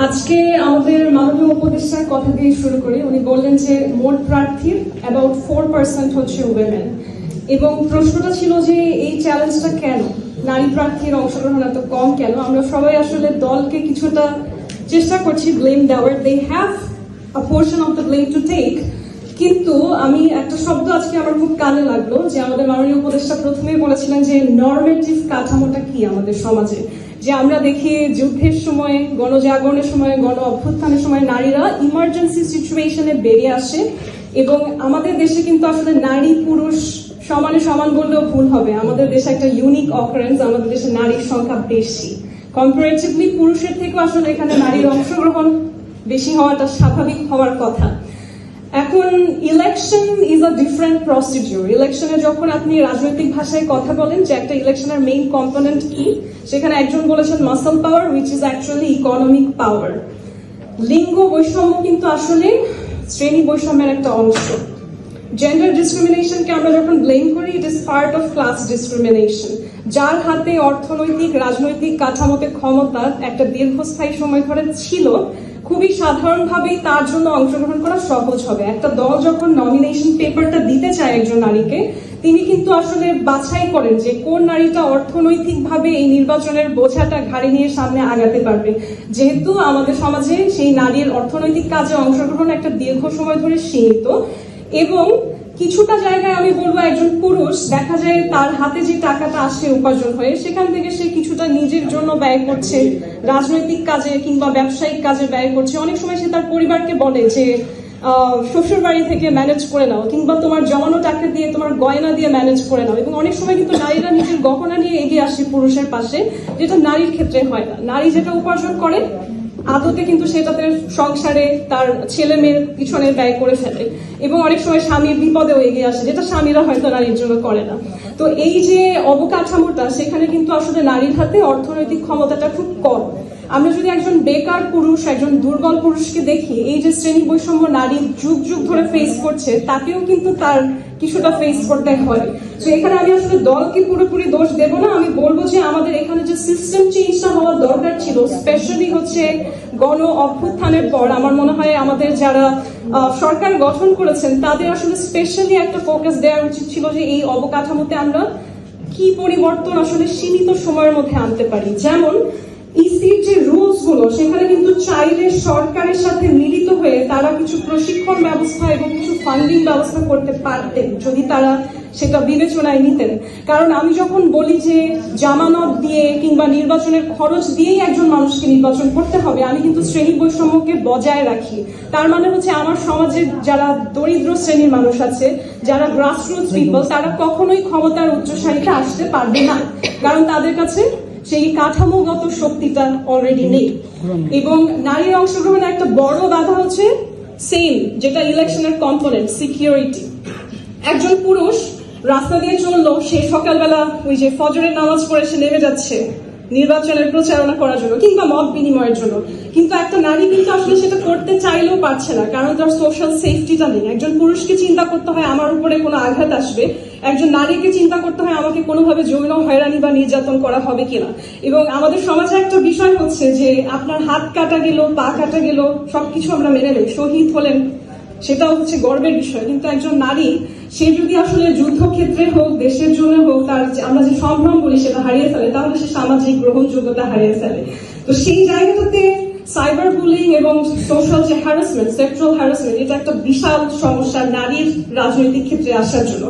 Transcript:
আজকে আমাদের মাননীয় উপদেষ্টার কথা দিয়ে শুরু করি। উনি বললেন যে মোট প্রার্থীর অ্যাবাউট 4% হচ্ছে উইমেন, এবং প্রশ্নটা ছিল যে এই চ্যালেঞ্জটা কেন, নারী প্রার্থীর অংশগ্রহণ এত কম কেন। আমরা সবাই আসলে দলকে কিছুটা চেষ্টা করছি ব্লেম দেওয়ার, they have a portion of the blame to take. কিন্তু আমি একটা শব্দ আজকে আমার খুব কানে লাগলো, যে আমাদের মাননীয় উপদেষ্টা প্রথমেই বলেছিলেন যে নরমেটিভ কাঠামোটা কি আমাদের সমাজে, যে আমরা দেখি যুদ্ধের সময়, গণজাগরণের সময়, গণ অভ্যুত্থানের সময় নারীরা ইমার্জেন্সি সিচুয়েশনে বেরিয়ে আসে, এবং আমাদের দেশে কিন্তু আসলে নারী পুরুষ সমানে সমান বললেও ভুল হবে। আমাদের দেশে একটা ইউনিক অকারেন্স, আমাদের দেশে নারীর সংখ্যা বেশি, কম্পারেটিভলি পুরুষের থেকেও আসলে এখানে নারীর অংশগ্রহণ বেশি হওয়াটা স্বাভাবিক হওয়ার কথা। এখন election is a different procedure. ইলেকশনে যখন আপনি রাজনৈতিক ভাষায় কথা বলেন যে একটা ইলেকশনের মেইন কম্পোনেন্ট কি, সেখানে একজন বলেছেন muscle power, which is actually economic পাওয়ার। লিঙ্গ বৈষম্য কিন্তু আসলে শ্রেণী বৈষম্যের একটা অংশ। জেন্ডার ডিসক্রিমিনেশনকে আমরা যখন ব্লেম করি, it is part of class discrimination. যার হাতে অর্থনৈতিক রাজনৈতিক কাঠামোতে ক্ষমতা একটা দীর্ঘস্থায়ী সময় ধরে ছিল, খুবই সাধারণভাবেই তার জন্য অংশগ্রহণ করা সহজ হবে। একটা দল যখন নমিনেশন পেপারটা দিতে চায় একজন নারীকে, তিনি কিন্তু আসলে বাছাই করেন যে কোন নারীটা অর্থনৈতিকভাবে এই নির্বাচনের বোঝাটা ঘাড়ে নিয়ে সামনে আগাতে পারবে। যেহেতু আমাদের সমাজে সেই নারীর অর্থনৈতিক কাজে অংশগ্রহণ একটা দীর্ঘ সময় ধরে সীমিত, এবং কিছুটা জায়গায় আমি বলবো একজন পুরুষ দেখা যায় তার হাতে যে টাকাটা আসে উপার্জন হয়ে, সেখান থেকে সে কিছুটা নিজের জন্য ব্যয় করছে, রাজনৈতিক কাজে কিংবা ব্যবসায়িক কাজে ব্যয় করছে। অনেক সময় সে তার পরিবারকে বলে যে শ্বশুর বাড়ি থেকে ম্যানেজ করে নাও, কিংবা তোমার জমানো টাকা দিয়ে, তোমার গয়না দিয়ে ম্যানেজ করে নাও। এবং অনেক সময় কিন্তু নারীরা নিজের গহনা নিয়ে এগিয়ে আসে পুরুষের পাশে, যেটা নারীর ক্ষেত্রে হয় না। নারী যেটা উপার্জন করে আদতে কিন্তু সেটাতে সংসারে তার ছেলে মেয়ের পিছনে ব্যয় করে ফেলে, এবং অনেক সময় স্বামীর বিপদেও এগিয়ে আসে, যেটা স্বামীরা হয়তো নারীর জন্য করে না। তো এই যে অবকাঠামোটা, সেখানে কিন্তু আসলে নারীর হাতে অর্থনৈতিক ক্ষমতাটা খুব কম। আমরা যদি একজন বেকার পুরুষ, একজন দুর্বল পুরুষকে দেখি, এই যে শ্রেণী বৈষম্য নারী যুগ যুগ ধরে ফেস করছে, তাকেও কিন্তু তার কিছুটা ফেস করতে হয়। তো এখানে আমি আসলে দলকে পুরোপুরি দোষ দেব না। আমি বলবো যে আমাদের এখানে যে সিস্টেম চেঞ্জটা হওয়ার দরকার ছিল, স্পেশালি হচ্ছে গণ অভ্যুত্থানের পর, আমার মনে হয় আমাদের যারা সরকার গঠন করেছেন তাদের আসলে স্পেশালি একটা ফোকাস দেওয়া উচিত ছিল যে এই অবকাঠামোতে আমরা কি পরিবর্তন আসলে সীমিত সময়ের মধ্যে আনতে পারি। যেমন ইসির যে রুলস গুলো, সেখানে কিন্তু চাইলে সরকারের সাথে মিলিত হয়ে তারা কিছু প্রশিক্ষণ ব্যবস্থা এবং কিছু ফান্ডিং ব্যবস্থা করতে পারতেন, যদি তারা সেটা বিবেচনায় নিতেন। কারণ আমি যখন বলি যে জামানত দিয়ে কিংবা নির্বাচনের খরচ দিয়েই একজন মানুষকে নির্বাচন করতে হবে, আমি কিন্তু শ্রেণী বৈষম্যকে বজায় রাখি। তার মানে হচ্ছে আমার সমাজের যারা দরিদ্র শ্রেণীর মানুষ আছে, যারা গ্রাসরুটস পিপল, তারা কখনোই ক্ষমতার উচ্চ সারিতে আসতে পারবে না, কারণ তাদের কাছে সেই কাঠামোগত শক্তিটা অলরেডি নেই। এবং নারীর অংশগ্রহণের একটা বড় বাধা হচ্ছে সেম, যেটা ইলেকশনের কম্পোনেন্ট, সিকিউরিটি। একজন পুরুষ রাস্তা দিয়ে চললো, সে সকালবেলা ওই যে ফজরের নামাজ পড়ে সে নেমে যাচ্ছে নির্বাচনের প্রচারণা করার জন্য কিংবা মত বিনিময়ের জন্য, কিন্তু একটা নারী কিন্তু আসলে সেটা করতে চাইলেও পারছে না, কারণ তার সোশ্যাল সেফটিটা নেই। একজন পুরুষকে চিন্তা করতে হয় আমার উপরে কোনো আঘাত আসবে, একজন নারীকে চিন্তা করতে হয় আমাকে কোনোভাবে যৌন হয়রানি বা নির্যাতন করা হবে কিনা। এবং আমাদের সমাজে একটা বিষয় হচ্ছে যে আপনার হাত কাটা গেল, পা কাটা গেল, সবকিছু আমরা মেনে নেই, শহীদ হলেন, সেটাও হচ্ছে গর্বের বিষয়। কিন্তু একজন নারী, সে যদি আসলে যুদ্ধক্ষেত্রে হোক, দেশের জন্য হোক, তার আমরা যে সম্ভ্রম বলি সেটা হারিয়ে ফেলে, তাহলে সে সামাজিক গ্রহণযোগ্যতা হারিয়ে ফেলে। তো সেই জায়গাটাতে সাইবার বুলিং এবং সোশ্যাল যে হ্যারাসমেন্ট, সেক্সুয়াল হ্যারাসমেন্ট, এটা একটা বিশাল সমস্যা নারীর রাজনৈতিক ক্ষেত্রে আসার জন্য।